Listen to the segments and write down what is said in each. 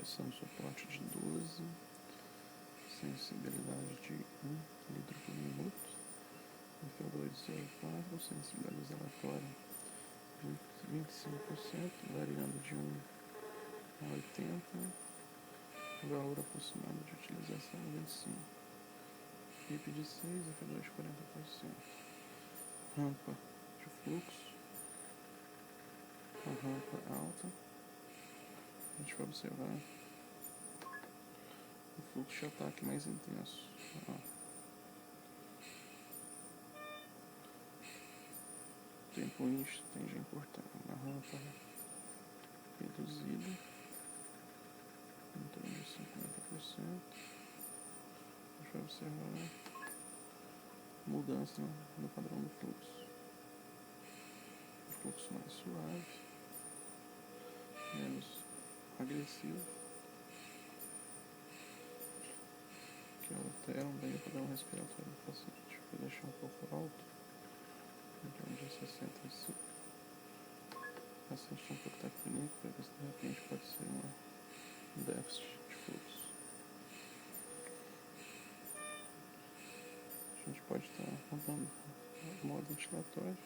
pressão de suporte de 12, sensibilidade de 1 litro por minuto, FO2 de 0,4, sensibilidade exalatória 25%, variando de 1 a 80, valor aproximado de utilização 25, PIP de 6, FO2 de 40%, rampa de fluxo, a rampa alta, a gente vai observar o fluxo de ataque mais intenso. O tempo início tende a importar uma rampa reduzida, em torno de 50%. A gente vai observar mudança no padrão do fluxo. O fluxo mais suave, menos agressivo, que alteram bem o padrão respiratório do paciente. Vou deixar um pouco alto, em torno de 65. O paciente tem um pouco de taquipneico, para ver se de repente pode ser um déficit de fluxo. A gente pode estar rodando o modo ventilatório,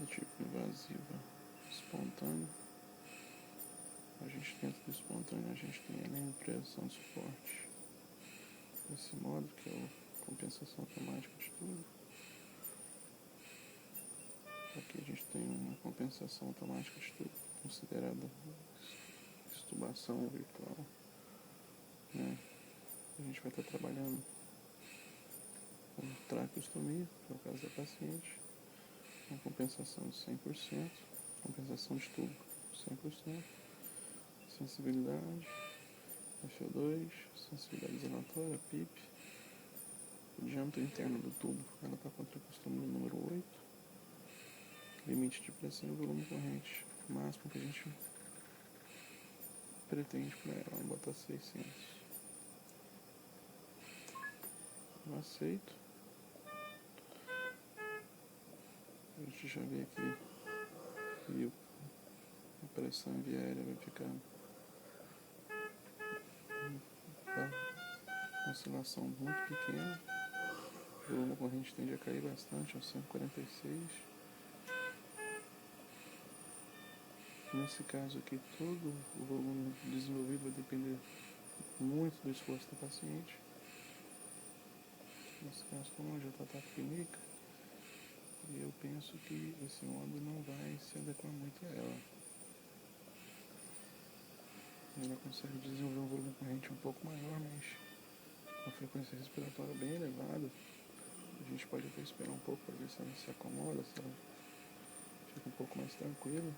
do tipo invasiva, espontânea. A gente dentro do espontâneo, a gente tem a mesma pressão de suporte. Esse modo que é a compensação automática de tubo. Aqui a gente tem uma compensação automática de tubo, considerada extubação virtual. Né? A gente vai estar trabalhando com traqueostomia, que é o caso da paciente, uma compensação de 100%, compensação de tubo 100%, sensibilidade, FO2, sensibilidade exalatória, PIP, o diâmetro interno do tubo, ela está com a traqueostomia número 8, limite de pressão e volume corrente máximo que a gente pretende para ela, botar 600. Eu aceito. A gente já vê aqui que a pressão via aérea vai ficar uma oscilação muito pequena. O volume corrente tende a cair bastante, aos 146. Nesse caso aqui, todo o volume desenvolvido vai depender muito do esforço da paciente. Nesse caso, como ela já está taquipneica, eu penso que esse modo não vai se adequar muito a ela. Ela consegue desenvolver um volume corrente um pouco maior, mas com frequência respiratória bem elevada. A gente pode até esperar um pouco para ver se ela se acomoda, se ela fica um pouco mais tranquila.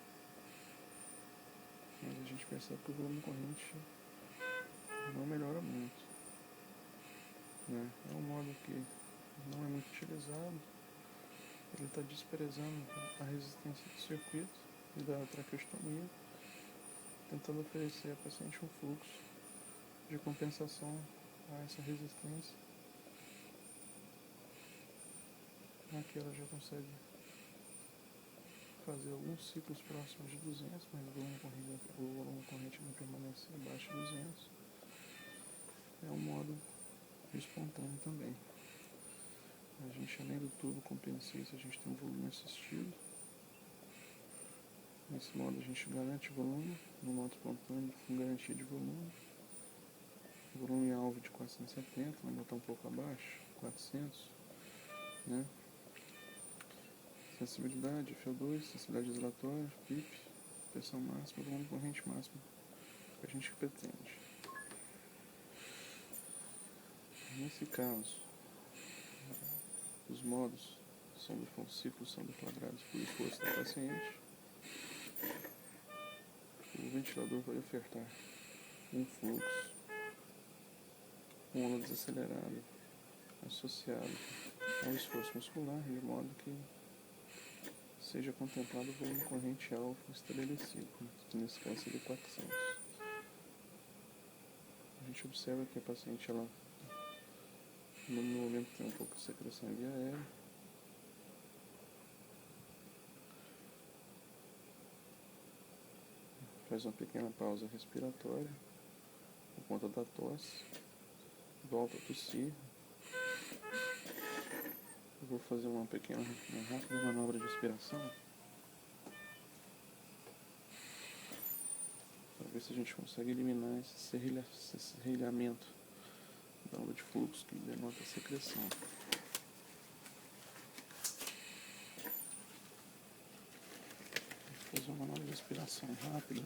Mas a gente percebe que o volume corrente não melhora muito. Né? É um modo que não é muito utilizado. Ele está desprezando a resistência do circuito e da traqueostomia, tentando oferecer à paciente um fluxo de compensação a essa resistência. Aqui ela já consegue fazer alguns ciclos próximos de 200, mas o volume corrente não permanece abaixo de 200. É um modo espontâneo também. A gente, além do tubo compensista, a gente tem um volume assistido. Nesse modo a gente garante volume, no modo espontâneo com garantia de volume. Volume alvo de 470, vamos botar um pouco abaixo, 400, né? Sensibilidade, FO2, sensibilidade exalatória, PIP, pressão máxima, volume corrente máximo que a gente pretende. Nesse caso, os modos ciclos são deflagrados por esforço da paciente. O ventilador vai ofertar um fluxo, uma onda desacelerada associado ao esforço muscular, de modo que seja contemplado o volume corrente alvo estabelecido, que nesse caso seria 400. A gente observa que a paciente, ela, no momento, tem um pouco de secreção via aérea. faz uma pequena pausa respiratória por conta da tosse, volta a tossir. Eu vou fazer uma rápida manobra de respiração para ver se a gente consegue eliminar esse serrilhamento da onda de fluxo que denota a secreção. Vou fazer uma manobra de respiração rápida.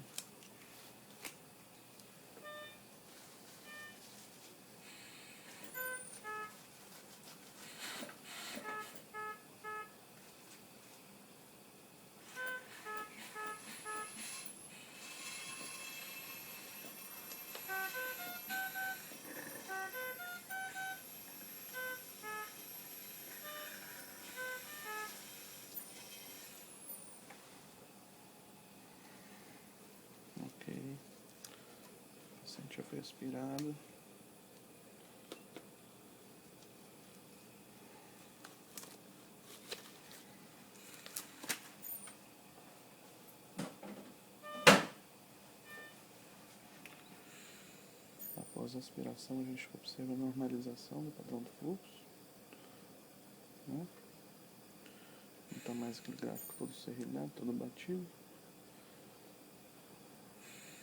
Ok, o paciente já foi aspirado. Após a aspiração, a gente observa a normalização do padrão do fluxo, né? Não está mais aquele gráfico todo serrilhado, todo batido.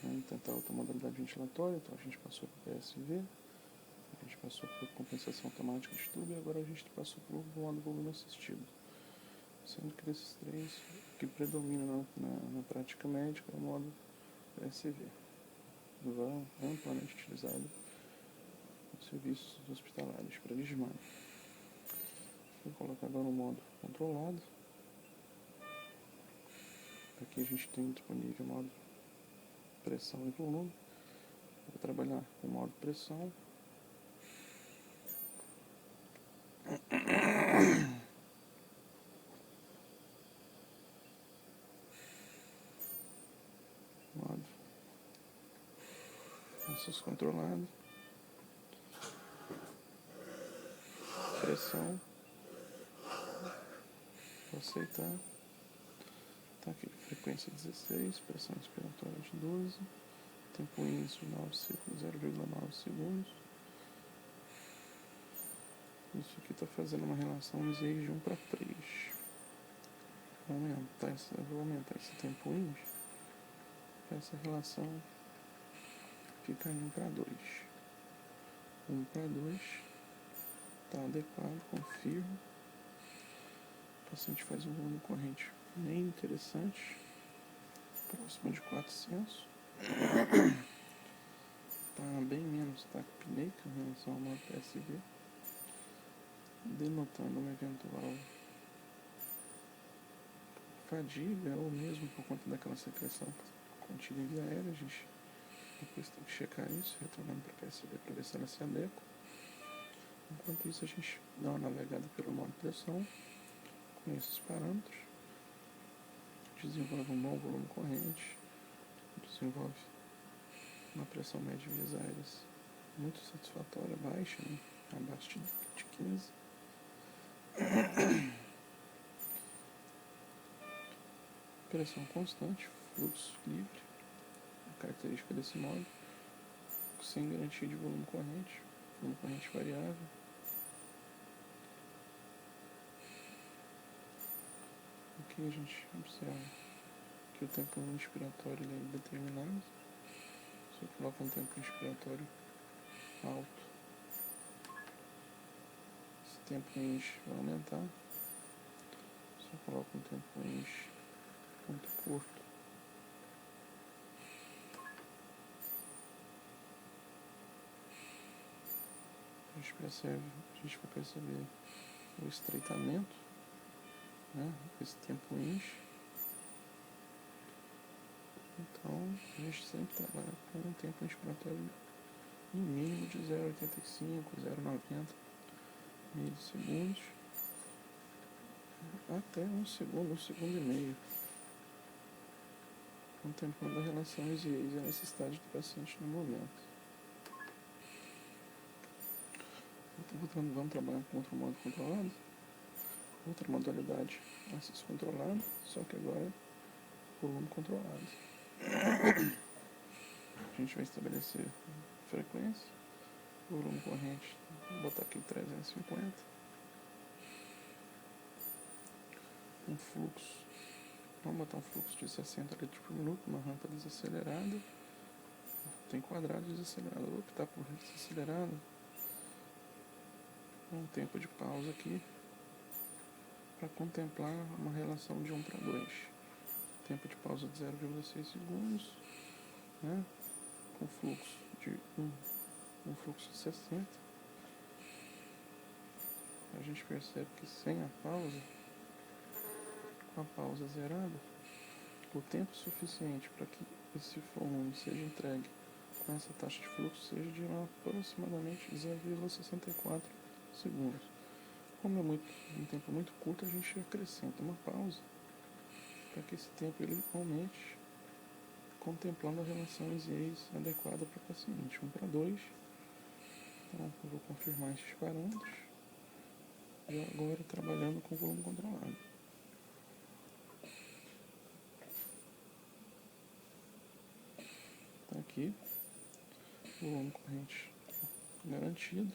Vamos tentar outra modalidade ventilatória. Então a gente passou por PSV, a gente passou por compensação automática de tubo e agora a gente passou por modo volume assistido. Sendo que desses três, o que predomina na prática médica é o modo PSV. Amplamente utilizado nos serviços hospitalares para desmaio. Vou colocar agora o modo controlado. Aqui a gente tem disponível o modo pressão e volume. Vou trabalhar com o modo pressão. Modo acesso controlado. Pressão. Vou aceitar. Tá aqui, frequência 16, pressão expiratória de 12, tempo início 0,9 segundos. Isso aqui está fazendo uma relação de 1 para 3. Vou aumentar esse tempo início. Essa relação fica em 1 para 2. 1 para 2 está adequado, confirmo. O paciente faz um volume corrente bem interessante, próximo de 400. Está bem menos taquipneica em relação ao modo PSV, denotando uma eventual fadiga ou mesmo por conta daquela secreção contida em via aérea. A gente depois tem que checar isso, retornando para a PSV para ver se ela se adequa. Enquanto isso, a gente dá uma navegada pelo modo pressão com esses parâmetros, desenvolve um bom volume corrente, desenvolve uma pressão média de vias aéreas muito satisfatória, baixa, né? Abaixo de 15. Pressão constante, fluxo livre, a característica desse modo, sem garantia de volume corrente variável. Aqui a gente observa que o tempo inspiratório é determinado. Se eu coloco um tempo inspiratório alto, esse tempo range vai aumentar. Se eu coloco um tempo range muito curto, a gente vai perceber o estreitamento, né? Esse tempo range. Então a gente sempre trabalha com um tempo inspiratório em mínimo de 0,85, 0,90 milissegundos, até 1 segundo, 1 segundo e meio, contemplando a relação ease-ease e a necessidade do paciente no momento. Vamos trabalhar com outro modo controlado, outra modalidade acesso controlado, só que agora volume controlado. A gente vai estabelecer frequência, volume corrente, vou botar aqui 350, um fluxo, vamos botar um fluxo de 60 litros por minuto, uma rampa desacelerada, tem quadrado desacelerado, vou optar por desacelerado, um tempo de pausa aqui, para contemplar uma relação de 1 para 2, tempo de pausa de 0,6 segundos, né? Com fluxo de um fluxo de 60, a gente percebe que sem a pausa, com a pausa zerada, o tempo suficiente para que esse volume seja entregue com essa taxa de fluxo seja de aproximadamente 0,64 segundos. Como é um tempo muito curto, a gente acrescenta uma pausa para que esse tempo ele aumente, contemplando a relação ex adequada para o paciente, 1 para 2. Então, eu vou confirmar esses parâmetros e agora trabalhando com volume controlado. Está aqui, volume corrente garantido,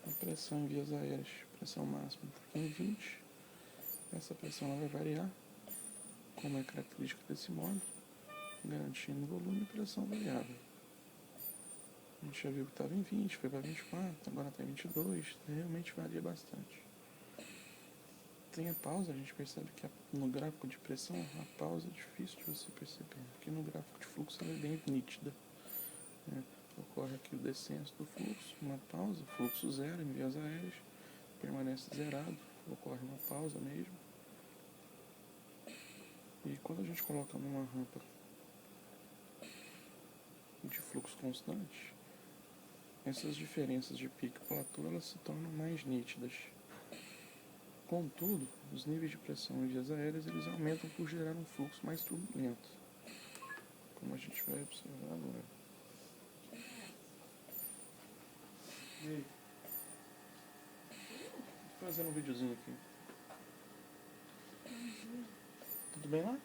a pressão em vias aéreas, pressão máxima está em 20, essa pressão ela vai variar, como é característica desse módulo, garantindo volume e pressão variável. A gente já viu que estava em 20, foi para 24, agora está em 22, realmente varia bastante. Tem a pausa, a gente percebe que no gráfico de pressão, a pausa é difícil de você perceber, porque no gráfico de fluxo ela é bem nítida. Ocorre aqui o descenso do fluxo, uma pausa, fluxo zero em vias aéreas, permanece zerado, ocorre uma pausa mesmo. E quando a gente coloca numa rampa de fluxo constante, essas diferenças de pico e platô elas se tornam mais nítidas. Contudo, os níveis de pressão em vias aéreas eles aumentam por gerar um fluxo mais turbulento, como a gente vai observar agora. E aí? Tô fazendo um videozinho aqui. Tudo bem lá?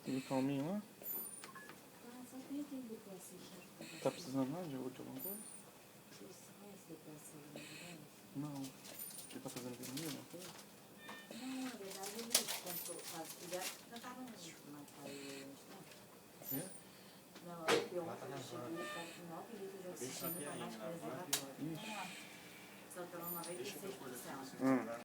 Tudo calminho lá? Tá precisando mais de alguma coisa? Não. Você tá fazendo vermelho, alguma coisa? Não, na verdade, ele quando faz filhar, já tava no É? Não, eu cheguei, tá com 9 litros de oxigênio para mais preservar. Ixi.